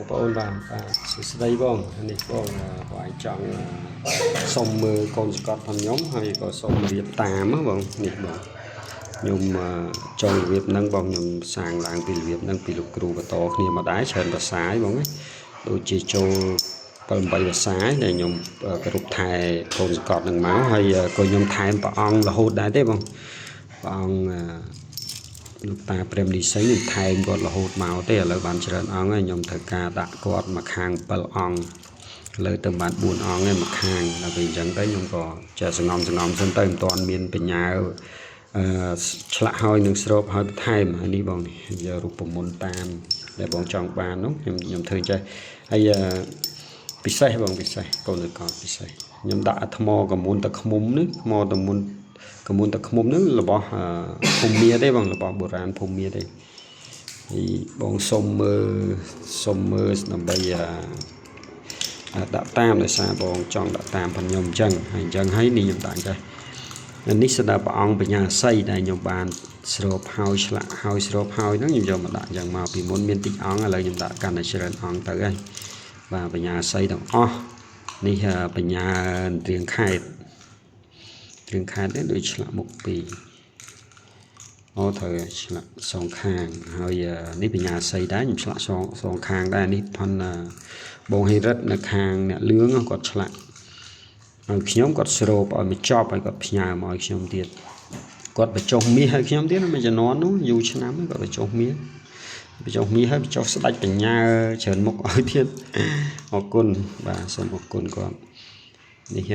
បងប្អូនបាទសួស្តីបងនេះបងបងចង់សុំមើលកូនស្កតផងខ្ញុំហើយក៏សុំរៀបតាមបងនេះបងខ្ញុំចង់រៀបនឹងបងខ្ញុំសាងឡើងពីរបៀបនឹងពីលោកគ្រូបន្តគ្នាមកដែរច្រើនភាសាបងដូចជាចូល7 8ភាសាដែលខ្ញុំគ្រប់ថែកូនស្កតនឹងមកហើយក៏ខ្ញុំថែមព្រះអង្គរហូតដែរទេបងព្រះអង្គលោកតាព្រាមនិស័យខ្ញុំថែមគាត់រហូតមកទេឥឡូវបានច្រើនអង្គហើយខ្ញុំត្រូវការដាក់គាត់មកខាង7អង្គលើទៅបាន4អង្គឯងមកខាងដល់ពេលអញ្ចឹងទៅខ្ញុំក៏ចេះសងំសិនទៅមិនទាន់មានបញ្ញាឆ្លាក់ហើយនឹងស្រូបហើយបន្ថែមហើយនេះបងយករូបមន្តតាមដែលបងចង់បាននោះខ្ញុំធ្វើចេះហើយពិសេសបងពិសេសកូនទៅកោតពិសេសខ្ញុំដាក់ថ្មកមុនតខ្មុំនេះថ្មតមុនកមុនតខ្មុំហ្នឹងរបស់ភូមិទេបងរបស់បុរាណភូមិទេហើយបងសុំមើលដើម្បីដាក់តាមដោយសារបងចង់ដាក់តាមផងខ្ញុំអញ្ចឹងហើយនេះខ្ញុំដាក់ចេះនេះស្ដាប់ព្រះអង្គបញ្ញាស័យដែលខ្ញុំបានស្រូបហើយឆ្លាក់ហើយស្រូបហើយហ្នឹងខ្ញុំយកមកដាក់អញ្ចឹងមកពីមុនមានតិចអង្គឥឡូវខ្ញុំដាក់កាន់តែច្រើនអង្គទៅហើយបាទបញ្ញាស័យទាំងអស់នេះបញ្ញារៀងខេត្តនេះដូចឆ្លាក់មុខពីរត្រូវឆ្លាក់សងខាងហើយនេះបញ្ញាស័យដែរខ្ញុំឆ្លាក់សងខាងដែរនេះផនបងហេរិតនៅខាងអ្នកលឿងគាត់ឆ្លាក់ហើយខ្ញុំគាត់ស្រូបឲ្យមកចប់ហើយគាត់ផ្ញើមកឲ្យខ្ញុំទៀតគាត់បញ្ចុះមាសឲ្យខ្ញុំទៀតមួយជំនាន់នោះយូរឆ្នាំហើយគាត់បញ្ចុះមាសហើយបញ្ចុះស្ដាច់បញ្ញាច្រើនមុខឲ្យទៀតអរគុណបាទសូមអរគុណគាត់នេះ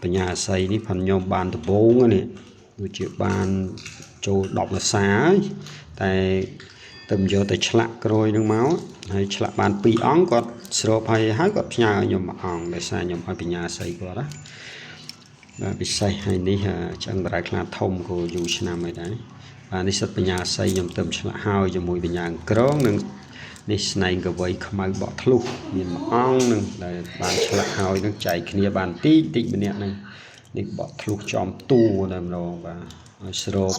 បញ្ញាស័យនេះផងខ្ញុំបានដំបូងនេះដូចជាបានចូល10ភាសាហើយតែទៅយកទៅឆ្លាក់ក្រួយនឹងមកហើយឆ្លាក់បាន2អង្គគាត់ស្រូបហើយគាត់ផ្ញើឲ្យខ្ញុំ1អង្គដោយសារខ្ញុំឲ្យបញ្ញាស័យគាត់ណាបាទពិសេសហើយនេះឆ្អឹងតារ៉ៃខ្លាធំក៏យូរឆ្នាំហើយដែរបាទនេះសិតបញ្ញាស័យខ្ញុំទៅឆ្លាក់ហើយជាមួយបញ្ញាក្រងនិងនេះស្នែងកវីខ្មៅបកធ្លុះមាន1អង្គនឹងដែលបានឆ្លាក់ហើយនឹងចែកគ្នាបានតិចម្នាក់ហ្នឹងនេះបកធ្លុះចំទូតែម្ដងបាទឲ្យស្រូប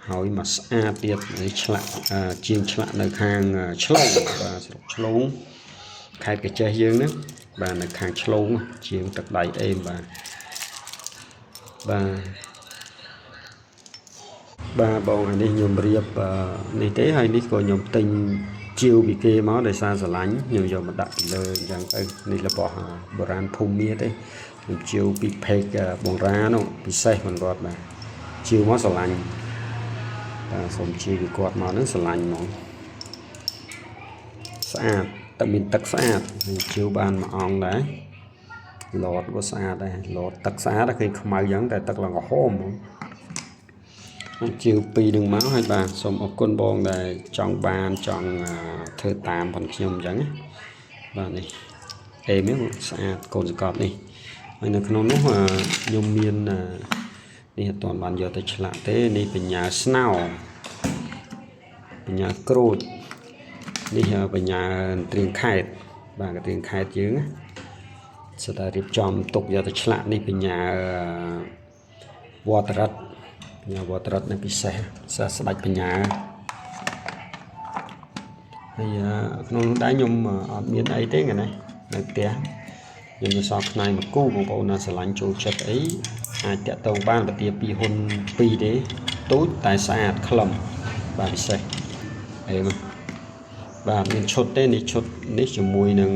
ហើយមកស្អាតទៀតនេះឆ្លាក់ជាងឆ្លាក់នៅខាងឆ្លងបាទស្រុកឆ្លងខេត្តកញ្ចេះយើងហ្នឹងបាទនៅខាងឆ្លងជាងទឹកដៃអេមបាទបងអានេះខ្ញុំរៀបនេះទេហើយនេះក៏ខ្ញុំទិញជាវពីគេមកដោយសារស្រឡាញ់ខ្ញុំយកមកដាក់លើអញ្ចឹងទៅនេះរបស់បុរាណភូមិទេខ្ញុំជាវពីផេកបងរានោះពិសេសមិនគាត់បាទជាវមកស្រឡាញ់សូមជាពីគាត់មកនឹងស្រឡាញ់ហ្មងស្អាតតែមានទឹកស្អាតជាវបាន1អង្គដែរឡតក៏ស្អាតដែរឡតទឹកស្អាតតែឃើញខ្មៅអញ្ចឹងតែទឹកឡើងក្រហមហ្មងជាវ2នឹងមកហើយបាទសូមអរគុណបងដែលចង់ធ្វើតាមផងខ្ញុំអញ្ចឹងបាទនេះអេមស្អាតកូនសកតនេះហើយនៅក្នុងនោះខ្ញុំមាននេះអត់ទាន់បានយកទៅឆ្លាក់ទេនេះបញ្ញាស្នោបញ្ញាក្រូចនេះបញ្ញាត្រៀងខេត្តបាទត្រៀងខេត្តយើងសិតតែរៀបចំទុកយកទៅឆ្លាក់នេះបញ្ញាវត្តរិទ្ធនៅពិសេសស្ដាច់បញ្ញាហើយក្នុងនោះដែរខ្ញុំអត់មានអីទេថ្ងៃនេះនៅផ្ទះខ្ញុំនៅសល់ផ្នែកមកគូបងប្អូនណាស្រឡាញ់ចូលចិត្តអីអាចតាក់ទងបានបទាពីហ៊ុន2ទេទូចតែស្អាតខ្លឹមបាទពិសេសអីមកបាទមានឈុតទេនេះឈុតនេះជាមួយនឹង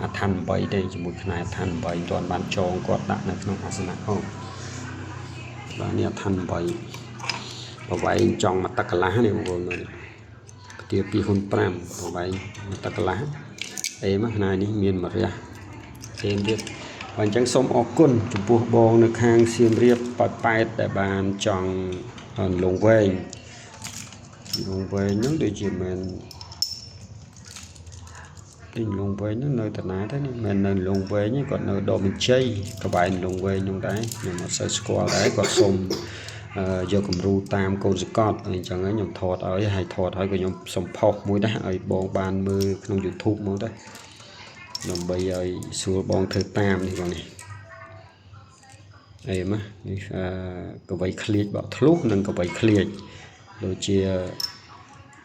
អដ្ឋាន8ទេជាមួយផ្នែកអដ្ឋាន8មិនទាន់បានចងគាត់ដាក់នៅក្នុងអាសនៈហូបបាទនេះអដ្ឋាន8ប្រវែងចង់មកទឹកកន្លះនេះបងប្អូនមើលបទាពីហ៊ុន5ប្រវែងមកទឹកកន្លះអេមកផ្នែកនេះមានមរះផ្សេងទៀតបើអញ្ចឹងសូមអរគុណចំពោះបងនៅខាងសៀមរាបប៉ែតដែលបានចង់លងវែងហ្នឹងដូចជាមិនទិញលងវែងហ្នឹងនៅតាណាទេនេះមិននៅលងវែងទេគាត់នៅដកមជ័យកបែនលងវែងហ្នឹងដែរខ្ញុំអត់សូវស្គាល់ដែរគាត់សុំយកគំរូតាមកូនសកតអញ្ចឹងខ្ញុំថតឲ្យហើយថតហើយក៏ខ្ញុំសំផុសមួយដែរឲ្យបងបានមើលក្នុង YouTube មកដែរដើម្បីឲ្យស្រួលបងធ្វើតាមនេះបងនេះអីមកនេះកវីឃ្លៀចបកធ្លុះនិងកវីឃ្លៀចដូចជា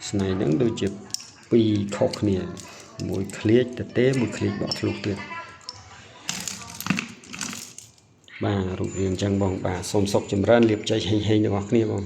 ស្នែងហ្នឹងដូចជា2ខុសគ្នា មួយคลีกទេមួយคลีกបកធ្លុះទៀតបាទរូបរាងអញ្ចឹងបងបាទសូមសុខចម្រើនលាភជ័យហេងៗទាំងអស់គ្នាបង